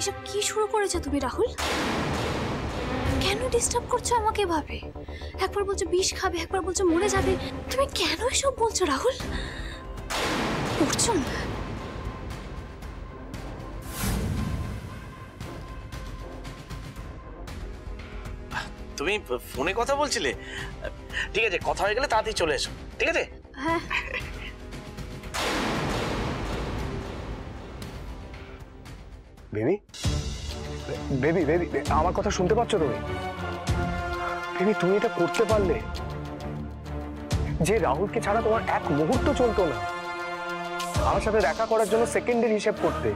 এসব কি শুরু করেছো তুমি রাহুল? কেন ডিস্টার্ব করছো আমাকে এভাবে? একবার বলছো বিষ খাবে, একবার বলছো মরে যাবে। তুমি কেন এসব বলছো রাহুল? অর্জুন, তুমি ফোনে কথা বলছিলে? ঠিক আছে, কথা হয়ে গেলে তাড়াতাড়ি চলে এসো, ঠিক আছে? হ্যাঁ। বেবি বেবি বেবি আমার কথা শুনতে পাচ্ছ তুমি? বেবি তুমি এটা করতে পারলে? যে রাহুলকে ছাড়া তোমার এক মুহূর্ত চলতো না, আমার সাথে দেখা করার জন্য সেকেন্ডের হিসেব করতে,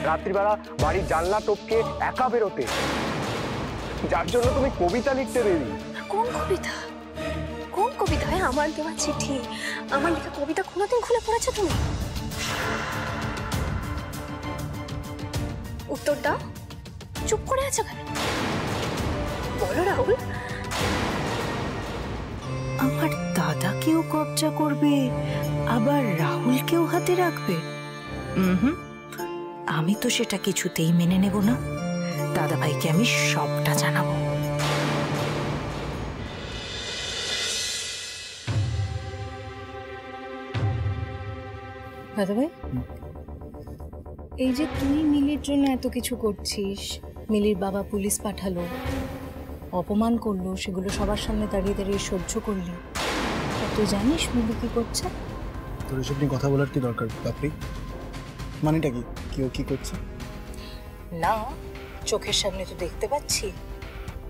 রাত্রিবেলা বাড়ির জানলা টপকে একা বেরোতে, যার জন্য তুমি কবিতা লিখতে বেবি। কোন কবিতা? কোন কবিতা? আমার দেওয়া চিঠি, আমার লেখা কবিতা কোনোদিন খুলে পড়েছো তুমি? উত্তর দাও। চুপ করে আছো কেন? বলো রাহুল। আমার দাদাকেও কবজা করবে, আবার রাহুলকেও হাতে রাখবে? আমি তো সেটা কিছুতেই মেনে নেব না। দাদা ভাইকে আমি সবটা জানাবো। দাদা ভাই, এই যে তুই মিলির জন্য এত কিছু করছিস, মিলির বাবা পুলিশ পাঠালো, অপমান করলো, সেগুলো সবার সামনে দাঁড়িয়ে দাঁড়িয়ে সহ্য করলি, তুই জানিস মিলি কি করছে? তোর এসব নিয়ে কথা বলার কি দরকার পাপড়ি? মানেটা কি? কেউ কি করছে? না, চোখের সামনে তো দেখতে পাচ্ছি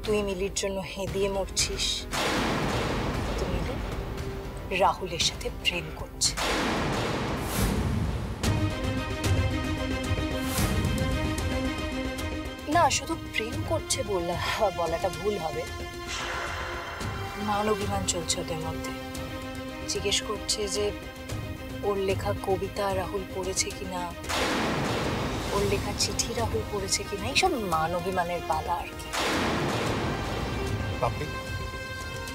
তুই মিলির জন্য হেদিয়ে মরছিস। তো মিলি রাহুলের সাথে প্রেম করছে। না, শুধু প্রেম করছে বলাটা ভুল হবে। মান অভিমান চলছে ওদের মধ্যে। জিজ্ঞেস করছে যে ওর লেখা কবিতা রাহুল পড়েছে কিনা, ওর লেখা চিঠি রাহুল পড়েছে কিনা, এইসব মান অভিমানের পালা আর কি। পাপড়ি,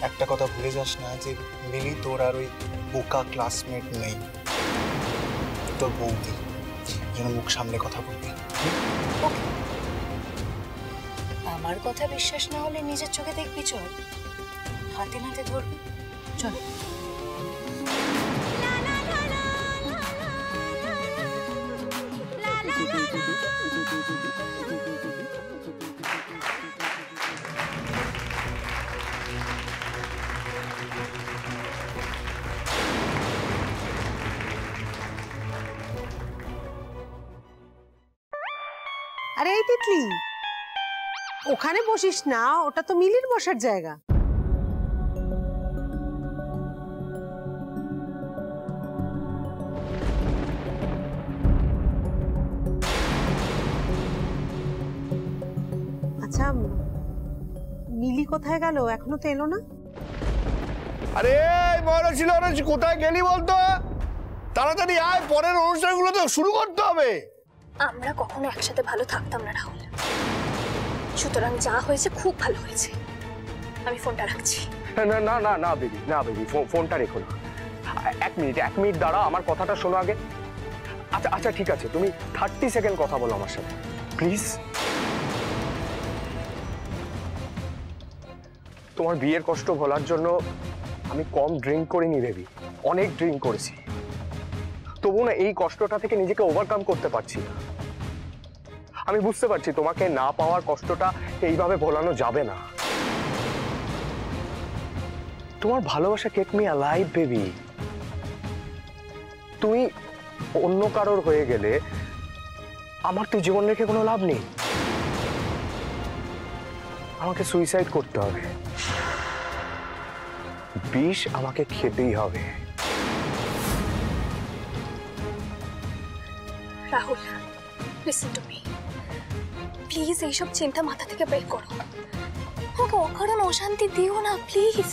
একটা কথা ভুলে যাস না যে মিলি তোর আর ওই বোকা ক্লাসমেট নেই, তোর বৌদি। যেন মুখ সামনে কথা বলবি। আমার কথা বিশ্বাস না হলে নিজের চোখে দেখবি, চল হাতে নাতে ধরবি, চল। আরে এই তিতলি, ওখানে বসিস না, ওটা তো মিলির বসার জায়গা। আচ্ছা, মিলি কোথায় গেল? এখনো তো এলো না। আরে মহারাজ কোথায় গেলি বলতো? তাড়াতাড়ি আয়, পরের অনুষ্ঠানগুলো তো শুরু করতে হবে। আমরা কখনো একসাথে ভালো থাকতাম না রাহুল, সুতরাং যা হয়েছে খুব ভালো হয়েছে। আমি ফোনটা রাখছি। না না না না বেবি, না বেবি, ফোনটা রেখো না। এক মিনিট দাঁড়া, আমার কথাটা শোনো আগে। আচ্ছা আচ্ছা ঠিক আছে, তুমি 30 সেকেন্ড কথা বলো আমার সাথে প্লিজ। তোমার বিয়ের কষ্ট ভোলার জন্য আমি কম ড্রিঙ্ক করিনি বেবি, অনেক ড্রিঙ্ক করেছি। তবু না এই কষ্টটা থেকে নিজেকে ওভারকাম করতে পারছি না। আমি বুঝতে পারছি তোমাকে না পাওয়ার কষ্টটা এইভাবে ভোলানো যাবে না। তোমার ভালোবাসা কেপ মি অ্যালাইভ বেবি। তুমি অন্য কারোর হয়ে গেলে আমার তো জীবন রেখে কোনো লাভ নেই। আমাকে সুইসাইড করতে হবে, বিষ আমাকে খেতেই হবে। Rahul, listen to me, please এইসব চিন্তা মাথা থেকে বের করো। আমাকে অকারণ অশান্তি দিও না প্লিজ।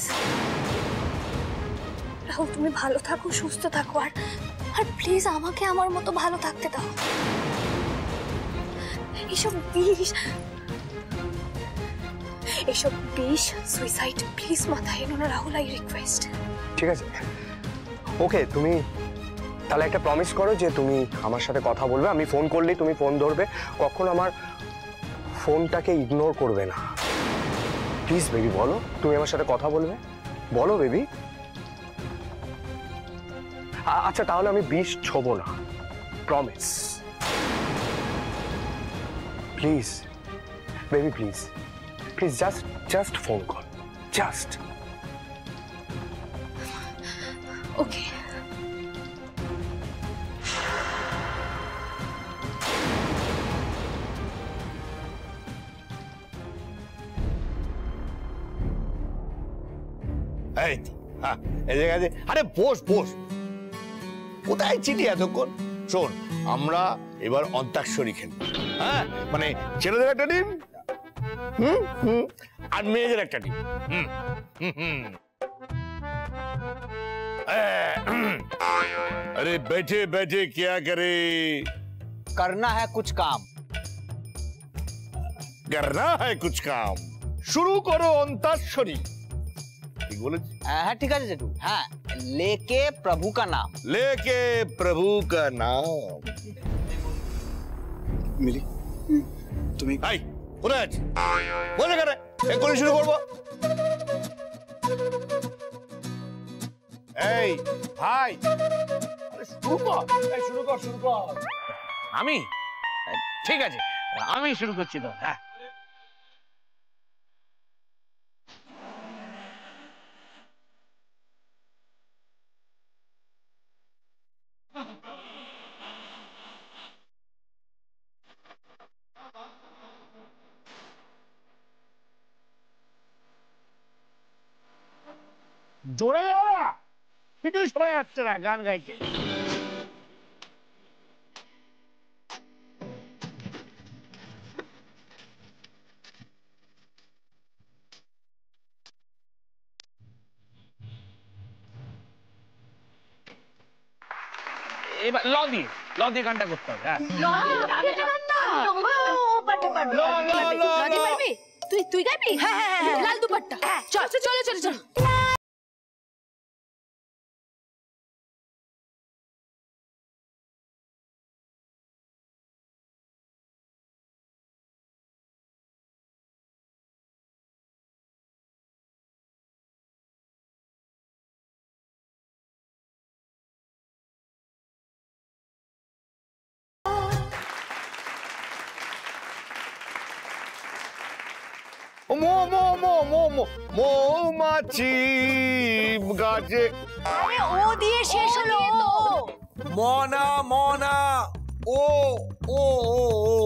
রাহুল, তুমি ভালো থাকো, সুস্থ থাকো, আর প্লিজ আমাকে আমার মতো ভালো থাকতে দাও। এসব বিষ সুইসাইড প্লিজ মাথায় এনো না রাহুল, আই রিকোয়েস্ট। ঠিক আছে, ওকে, তুমি তাহলে একটা প্রমিস করো যে তুমি আমার সাথে কথা বলবে, আমি ফোন করলেই তুমি ফোন ধরবে, কখনো আমার ফোনটাকে ইগনোর করবে না। প্লিজ বেবি বলো, তুমি আমার সাথে কথা বলবে, বলো বেবি। আচ্ছা তাহলে আমি বিষ ছোবো না, promise. Please baby, please please, just phone call, just. Okay. আরে বস বস, কোথায় চিঠি এতক্ষণ? শোন, আমরা এবার অন্তাক্ষরী খেলব। হ্যাঁ, মানে ছেলেদের একটা টিম আর মেয়েদের একটা টিম। अरे बैठे बैठे क्या करे, करना है कुछ काम। करना है कुछ काम, शुरू करो अंताक्षरी। ठीक बोले? हाँ ठीक है जेठू। हाँ, लेके प्रभु का नाम। लेके प्रभु का नाम। মিলি তুমি आई কোথায় আছে? বলে করে এক্ষুনি শুরু করবো। এই ভাই, আরে শুরু কর, এই শুরু কর, শুরু কর। আমি? ঠিক আছে, আমি শুরু করছি তো। হ্যাঁ, জোরে কিন্তু সবাই আসছে না গান গাইতে। এবার ল দিয়ে গানটা করতে হবে। হ্যাঁ, তুই গাইবি? লাল দুপাট্টা। চল চলো চলো চলো। মৌমাছি গাছে। আরে ও দিয়ে শেষ হলো। मोना मोना ओ ओ ओ ओ।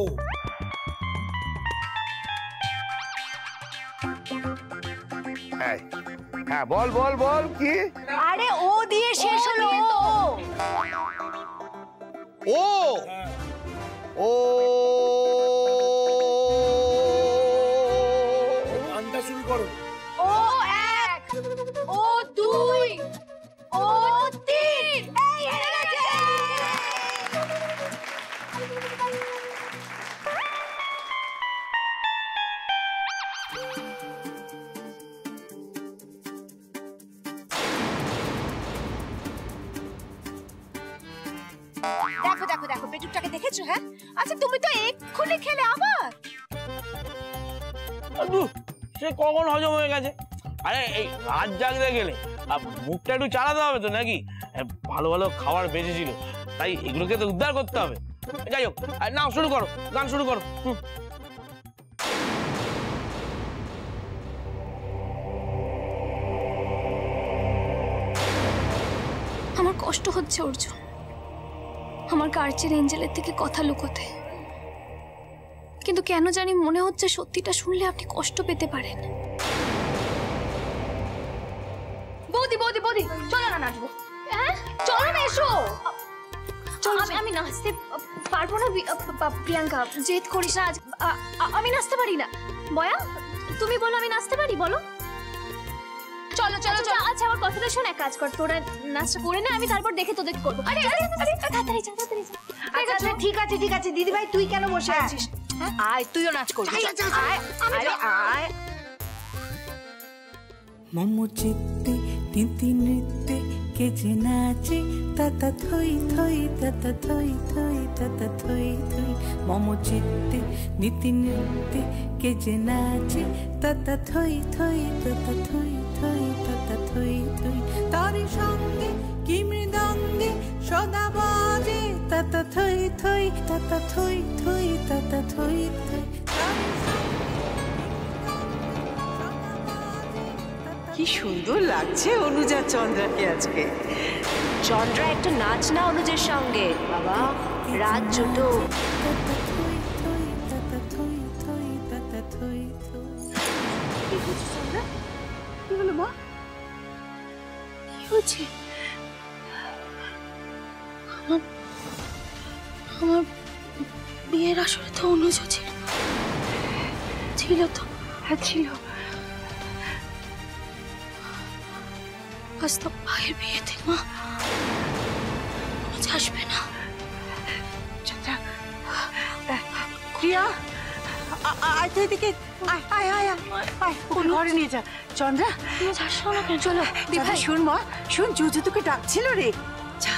হ্যাঁ বল বল বল কি? আরে ও দিয়ে শেষ হলো। ও ও गानটা শুরু করো। ও এক, ও দুই, ও তিন। এই হেরে গেছে। দেখো দেখো দেখো পেটুকটাকে দেখেছো? হ্যাঁ, আচ্ছা তুমি তো এক্ষুনি খেলে আবার। সে কখন হজম হয়ে গেছে। আরে এই রাত জাগতে গেলে মুখটা একটু চালাতে হবে তো নাকি? ভালো ভালো খাবার বেঁচেছিল, তাই এগুলোকে তো উদ্ধার করতে হবে। যাই হোক, নাও শুরু করো, গান শুরু করো। আমার কষ্ট হচ্ছে অর্জুন, আমার কার্চের এঞ্জেলের থেকে কথা লুকোতে, কিন্তু কেন জানি মনে হচ্ছে সত্যিটা শুনলে আপনি কষ্ট পেতে পারেন। বৌদি বৌদি বৌদি, চলো না নাচবো। হ্যাঁ চলো না, এসো। আমি নাচতে পারবো না প্রিয়াঙ্কা, জেদ করিস না। আমি নাচতে পারি না। বয়া তুমি বলো আমি নাচতে পারি, বলো। চলো চলো চলো। আচ্ছা আমার কথাটা শোন, এক কাজ কর, তোরা নাচটা করে নে, আমি তারপর দেখে তোদের করবো। আরে তাড়াতাড়ি যা, তাড়াতাড়ি যা। আচ্ছা ঠিক আছে ঠিক আছে দিদি ভাই, তুই কেন বসে আছিস? আয় তুইও নাচ করবি। আয় আয়। মম চিত্তে তিতি নৃত্যে কে যে নাচে তাতা থই থই তাতা থই থই তাতা থই থই মম চিত্তে নীতি নৃত্যে কে যে নাচে তাতা থই থই তাতা থই থই তাতা থই থই তারি সঙ্গে কি মৃদঙ্গে সদা বাজে তাতা থই থই তাতা থই থই তাতা থই থই কি সুন্দর লাগছে অনুজা চন্দ্রাকে আজকে। চন্দ্রা একটু নাচ না অনুজের সঙ্গে বাবা, রাত জুটো। কি হচ্ছে চন্দ্রা? কি হলো মা? কি হচ্ছে? আমার বিয়ের আসরে তো অনুজ ছিল, ছিল তো, হ্যাঁ ছিল। আজ তো ভাইয়ের বিয়েতে মা, অনুজ আসবে না। চন্দ্রা, প্রিয়া, আয় তো এদিকে, আয় আয় আয় আয়, ওর ঘরে নিয়ে যা। চন্দ্রা, অনুজ আসো না কেন? চলো দিভাই, শোন মা, শোন, জুজু তোকে ডাকছিল রে। যা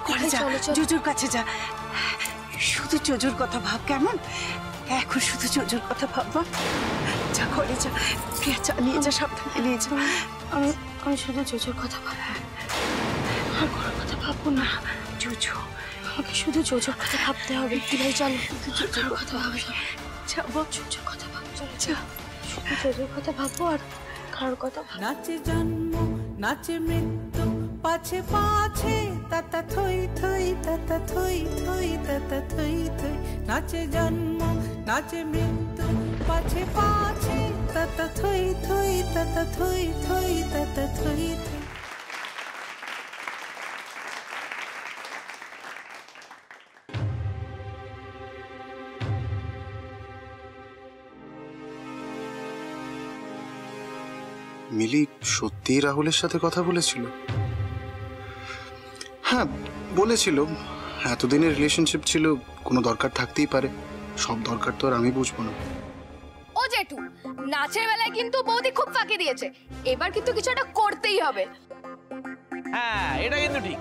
ঘরে যা, জুজুর কাছে যা। শুধু জুজুর কথা ভাব, কেমন? এখন শুধু জুজুর কথা ভাববা। যা ঘরে যা, প্রিয়া চা নিয়ে যা, সাবধানে নিয়ে যা। আমি শুধু জুজুর কথা ভাববো, আর কোনো কথা ভাববো না। জুজু, আমাকে শুধু জুজুর কথা ভাবতে হবে। দিভাই চলো, জুজুর কথা ভাবো। যাবো, জুজুর কথা ভাবো, চলো যা। শুধু জুজুর কথা ভাববো, আর কারোর কথা ভাববো। নাচে জন্ম নাচে মৃত্যু পাছে পাছে তাতা থই থই তাতা থই থই তাতা থই থই নাচে জন্ম নাচে মৃত্যু পাছে পাছে তাতা থই থই তাতা থই থই তাতা থই থই। মিলি সত্যিই রাহুলের সাথে কথা বলেছিল? হ্যাঁ বলেছিল, এতদিনের রিলেশনশিপ ছিল, কোনো দরকার থাকতেই পারে। সব দরকার তো আর আমি বুঝবো না। ও জেঠু, নাচের বেলায় কিন্তু বৌদি খুব ফাঁকি দিয়েছে, এবার কিন্তু কিছু একটা করতেই হবে। হ্যাঁ এটা কিন্তু ঠিক।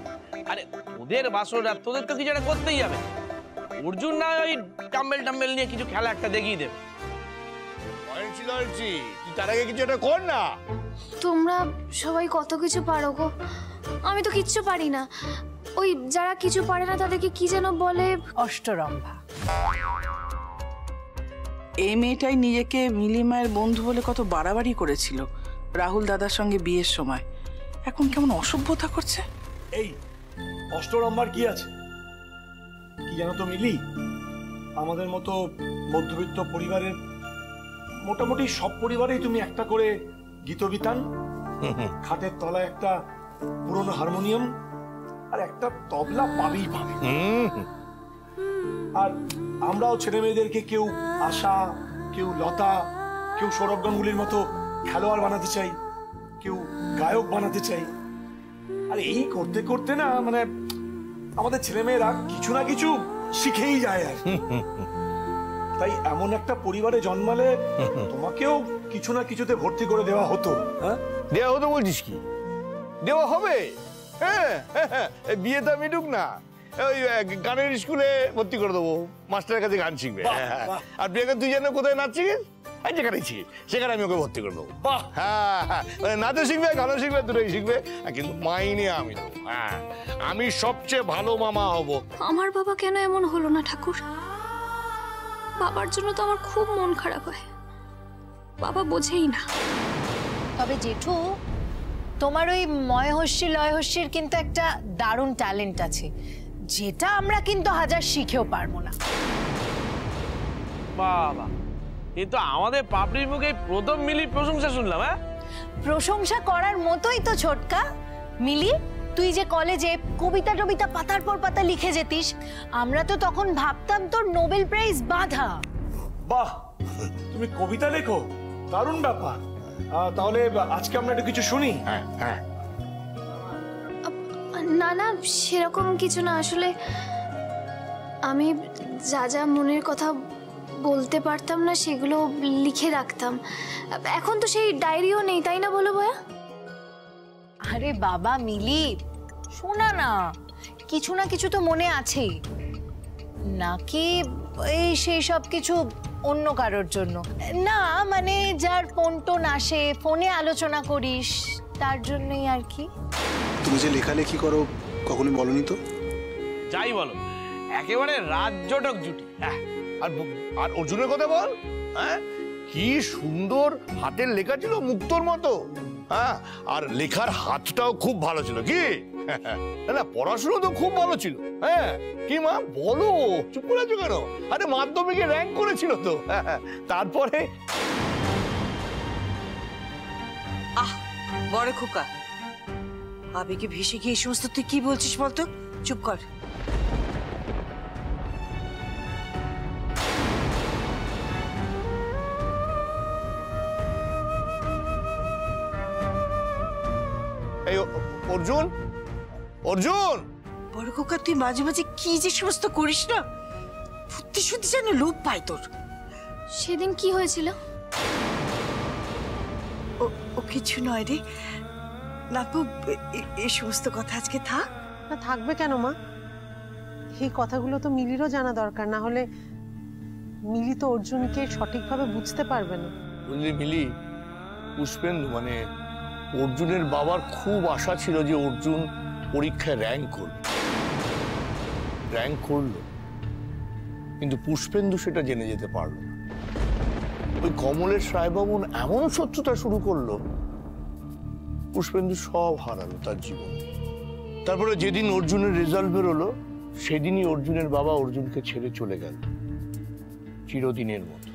আরে তোদের বাসর আর তোদের তো কিছু একটা করতেই যাবে। অর্জুন না ওই টাম্বেল টাম্বেল নিয়ে কিছু খেলা একটা দেখিয়ে দেবে। তুই তার আগে কিছু একটা কর না। তোমরা সবাই কত কিছু পারো গো, আমি তো কিচ্ছু পারি না। ওই যারা কিছু পারে না তাদেরকে কি যেন বলে, অষ্টরম্ভা। এই মেয়েটাই নিজেকে মিলিমায়ের বন্ধু বলে কত বাড়াবাড়ি করেছিল রাহুল দাদার সঙ্গে বিয়ের সময়, এখন কেমন অসভ্যতা করছে। এই অষ্টরম্বার কি আছে? কি জানো তো মিলি, আমাদের মতো মধ্যবিত্ত পরিবারের মোটামুটি সব পরিবারেই তুমি একটা করে গীতবিতান, খাটের তলায় একটা পুরনো হারমোনিয়াম আর একটা তবলা পাবেই পাবে। আর আমরাও ছেলে মেয়েদেরকে কেউ আশা, কেউ লতা, কেউ সৌরভ গাঙ্গুলির মতো খেলোয়াড় বানাতে চাই, কেউ গায়ক বানাতে চাই। আর এই করতে করতে না মানে আমাদের ছেলে মেয়েরা কিছু না কিছু শিখেই যায়। আর তাই এমন একটা পরিবারে জন্মালে তোমাকেও কিছু না কিছুতে ভর্তি করে দেওয়া হতো। হ্যাঁ দেওয়া হতো বলছিস? কি দেওয়া হবে? হ্যাঁ বিয়েটা মিটুক না, ওই গানের স্কুলে ভর্তি করে দেবো, মাস্টারের কাছে গান শিখবে। আর প্রিয়াঙ্কা তুই জানো কোথায় নাচ শিখিস? যেখানে শিখিস সেখানে আমি ওকে ভর্তি করে দেবো। হ্যাঁ মানে নাচও শিখবে, গানও শিখবে, দুটোই শিখবে, কিন্তু মাইনে আমি দেবো। হ্যাঁ আমি সবচেয়ে ভালো মামা হব। আমার বাবা কেন এমন হলো না ঠাকুর? বাবার জন্য তো আমার খুব মন খারাপ হয়, বাবা বোঝেই না। তবে জেঠু, তোমার ওই ময়হস্যি লয়হস্যির কিন্তু একটা দারুণ ট্যালেন্ট আছে, যেটা আমরা কিন্তু হাজার শিখেও পারবো না। বাবা, এই তো আমাদের পাপড়ির মুখে প্রথম মিলি প্রশংসা শুনলাম। হ্যাঁ প্রশংসা করার মতোই তো ছোটকা। মিলি, তুই যে কলেজে কবিতা টবিতা পাতার পর পাতা লিখে যেতিস, আমরা তো তখন ভাবতাম তোর নোবেল প্রাইজ বাঁধা। বাহ, তুমি কবিতা লেখো, দারুণ ব্যাপার। তাহলে আজকে আমরা একটু কিছু শুনি। না না, সেরকম কিছু না। আসলে আমি যা যা মনের কথা বলতে পারতাম না সেগুলো লিখে রাখতাম। এখন তো সেই ডায়েরিও নেই, তাই না বলো ভাইয়া? আরে বাবা মিলি, শোনা না, কিছু না কিছু তো মনে আছেই, নাকি এই সেই সব কিছু অন্য কারোর জন্য? না মানে যার ফোন টোন আসে, ফোনে আলোচনা করিস, তার জন্যই আর কি। তুমি যে লেখালেখি করো কখনো বলনি তো? যাই বলো, একেবারে রাজ্যটক জুটি। আর অর্জুনের কথা বল, হ্যাঁ কি সুন্দর হাতের লেখা ছিল, মুক্তোর মতো। হ্যাঁ, আর লেখার হাতটাও খুব ভালো ছিল। কি না, পড়াশোনা তো খুব ভালো ছিল। হ্যাঁ কি মা বলো, চুপ করে আছো কেন? আরে মাধ্যমিকে র্যাঙ্ক করেছিল তো। তারপরে বড় খোকা, আবেগে ভেসে গিয়ে এই সমস্ত তুই কি বলছিস বলতো? চুপ কর। এই অর্জুন, অর্জুন বড় খোকা, তুই মাঝে মাঝে কি যে সমস্ত করিস না, বুদ্ধি শুদ্ধি যেন লোপ পায় তোর। সেদিন কি হয়েছিল? ও কিছু নয় রে লাপু, এই সমস্ত কথা আজকে থাক। না থাকবে কেন মা? এই কথাগুলো তো মিলিরও জানা দরকার, না হলে মিলি তো অর্জুনকে সঠিকভাবে বুঝতে পারবে না। বুঝলি মিলি, পুষ্পেন্দু মানে অর্জুনের বাবার খুব আশা ছিল যে অর্জুন পরীক্ষায় র্যাঙ্ক করবে। র্যাঙ্ক করলো, কিন্তু পুষ্পেন্দু সেটা জেনে যেতে পারলো না। ওই কমলেশ রায়বাবু এমন শত্রুতা শুরু করলো, পুষ্পেন্দু সব হারালো তার জীবনে। তারপরে যেদিন অর্জুনের রেজাল্ট বেরোলো, সেদিনই অর্জুনের বাবা অর্জুনকে ছেড়ে চলে গেল চিরদিনের মতো।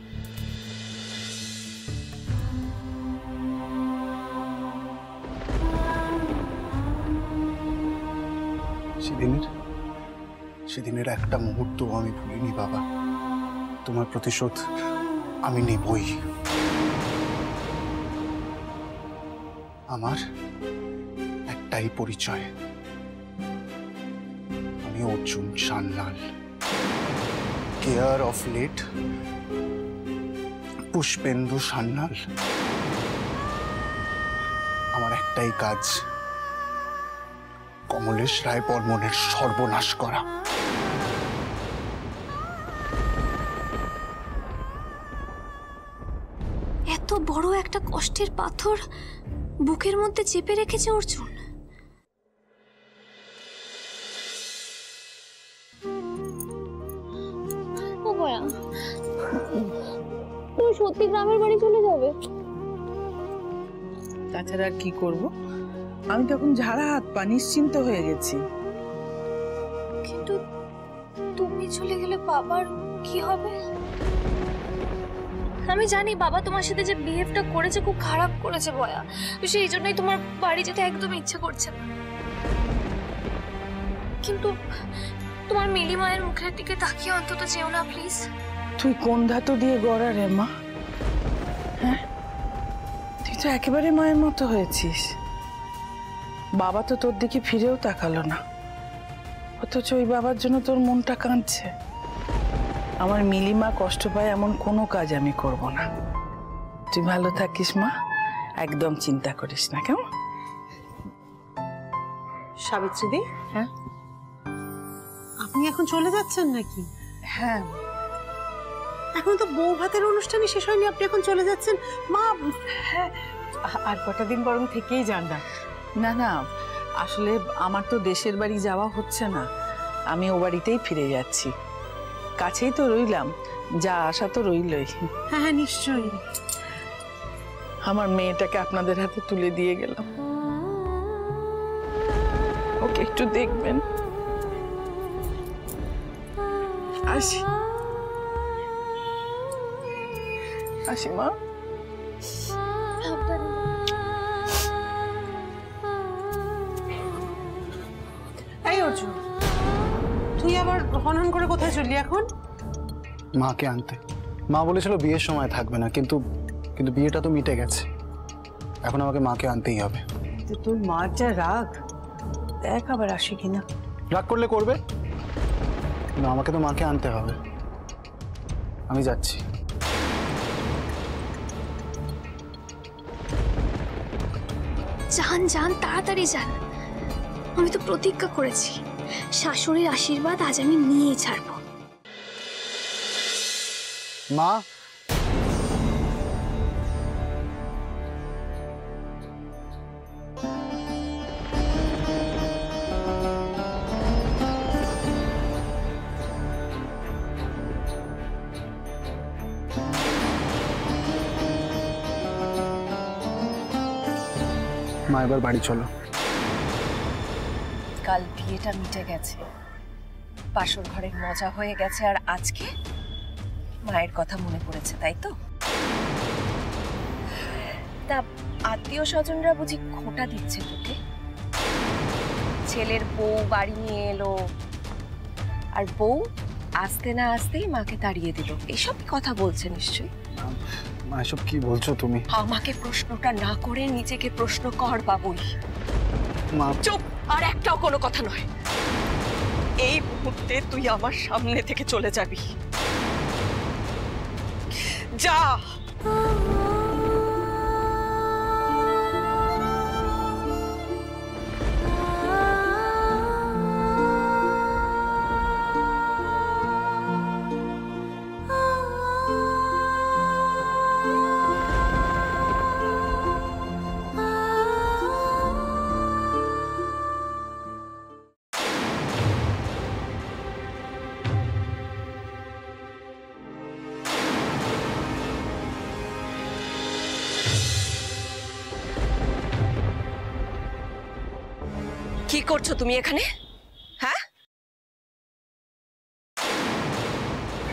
সেদিনের একটা মুহূর্ত আমি ভুলিনি বাবা। তোমার প্রতিশোধ আমি নেবই। আমার একটাই পরিচয়, আমি Arjun Sanyal, care of late Pushpendu Sanyal. আমার একটাই কাজ, কমলেশ রায় বর্মনের সর্বনাশ করা। এত বড় একটা কষ্টের পাথর বুকের মধ্যে চেপে রেখেছে অর্জুন। ও বয়া, তুমি সত্যি গ্রামের বাড়ি চলে যাবে? তাছাড়া আর কি করব? আমি তখন ঝাড়া হাত পা নিশ্চিন্ত হয়ে গেছি। কিন্তু তুমি চলে গেলে বাবার কি হবে? আমি জানি বাবা তোমার সাথে যে বিহেভটা করেছে খুব খারাপ করেছে বয়া, সেই জন্যই তোমার বাড়ি যেতে একদম ইচ্ছে করছে না। কিন্তু তোমার মিলি মায়ের মুখের দিকে তাকিয়ে অন্তত যেও না প্লিজ। তুই কোন ধাতু দিয়ে গড়া রে মা? হ্যাঁ, তুই তো একেবারে মায়ের মতো হয়েছিস। বাবা তো তোর দিকে ফিরেও তাকালো না, অথচ ওই বাবার জন্য তোর মনটা কাঁদছে। আমার মিলিমা কষ্ট পায় এমন কোনো কাজ আমি করব না। তুই ভালো থাকিস মা, একদম চিন্তা করিস না, কেমন? সাবিত্রী দি, হ্যাঁ আপনি এখন চলে যাচ্ছেন নাকি? হ্যাঁ, এখন তো বউ ভাতের অনুষ্ঠানই শেষ হয়নি, আপনি এখন চলে যাচ্ছেন মা? হ্যাঁ, আর কটা দিন বরং থেকেই যান না। না না, আসলে আমার তো দেশের বাড়ি যাওয়া হচ্ছে না, আমি ও বাড়িতেই ফিরে যাচ্ছি। কাছেই তো রইলাম, যা আশা তো রইলই। হ্যাঁ হ্যাঁ নিশ্চয়ই। আমার মেয়েটাকে আপনাদের হাতে তুলে দিয়ে গেলাম, ওকে একটু দেখবেন। আসি আসি মা। এই অর্জুন, তুই আবার হনহন করে কোথায় চললি এখন? মাকে আনতে। মা বলেছিল বিয়ের সময় থাকবে না, কিন্তু কিন্তু বিয়েটা তো মিটে গেছে, এখন আমাকে মাকে আনতেই হবে। তোর মার যা রাগ, দেখ আবার আসি কিনা। রাগ করলে করবে, কিন্তু আমাকে তো মাকে আনতে হবে। আমি যাচ্ছি। যান যান, তাড়াতাড়ি যান, আমি তো প্রতিজ্ঞা করেছি শাশুড়ির আশীর্বাদ আজ আমি নিয়েই ছাড়বো। মা, মা এবার বাড়ি চলো। কাল বিয়েটা মিটে গেছে, বাসর ঘরের মজা হয়ে গেছে, আর আজকে মায়ের কথা মনে পড়েছে, তাই তো? তা আত্মীয় স্বজনরা বুঝি খোঁটা দিচ্ছে তোকে? ছেলের বউ বাড়ি নিয়ে এলো, আর বউ আসতে না আসতেই মাকে তাড়িয়ে দিল, এইসবই কথা বলছে নিশ্চয়ই। মা এসব কি বলছো তুমি? আমাকে প্রশ্নটা না করে নিজেকে প্রশ্ন কর বাবুই। মা চুপ, আর একটাও কোনো কথা নয়। এই মুহূর্তে তুই আমার সামনে থেকে চলে যাবি, যা। কি করছো তুমি এখানে? হ্যাঁ,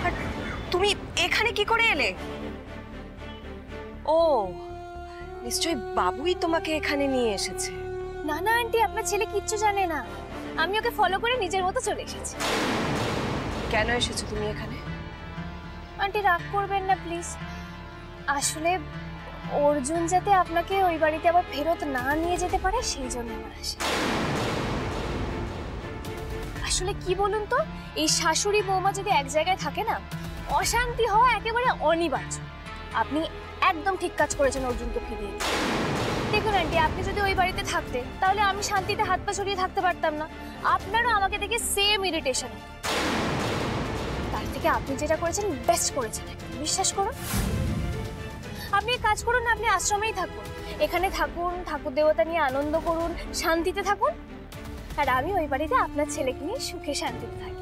আর তুমি এখানে কি করে এলে? ও, নিশ্চয়ই বাবুই তোমাকে এখানে নিয়ে এসেছে। না না আন্টি, আপনার ছেলে কিচ্ছু জানে না, আমি ওকে ফলো করে নিজের মতো চলে এসেছি। কেন এসেছো তুমি এখানে? আন্টি রাগ করবেন না প্লিজ, আসলে অর্জুন যাতে আপনাকে ওই বাড়িতে আবার ফেরত না নিয়ে যেতে পারে সেই জন্য আমার আসে। আসলে কি বলুন তো, এই শাশুড়ি বৌমা যদি এক জায়গায় থাকে না, অশান্তি হওয়া একেবারে অনিবার্য। আপনি একদম ঠিক কাজ করেছেন অর্জুনকে ফিরিয়ে দিতে। দেখুন আন্টি, আপনি যদি ওই বাড়িতে থাকতেন তাহলে আমি শান্তিতে হাত পা ছড়িয়ে থাকতে পারতাম না, আপনারও আমাকে দেখে সেম ইরিটেশন। তার থেকে আপনি যেটা করেছেন বেস্ট করেছেন, বিশ্বাস করুন। আপনি কাজ করুন না, আপনি আশ্রমেই থাকুন, এখানে থাকুন, ঠাকুর দেবতা নিয়ে আনন্দ করুন, শান্তিতে থাকুন, আর আমি ওই বাড়িতে আপনার ছেলেকে নিয়ে সুখে শান্তিতে থাকি।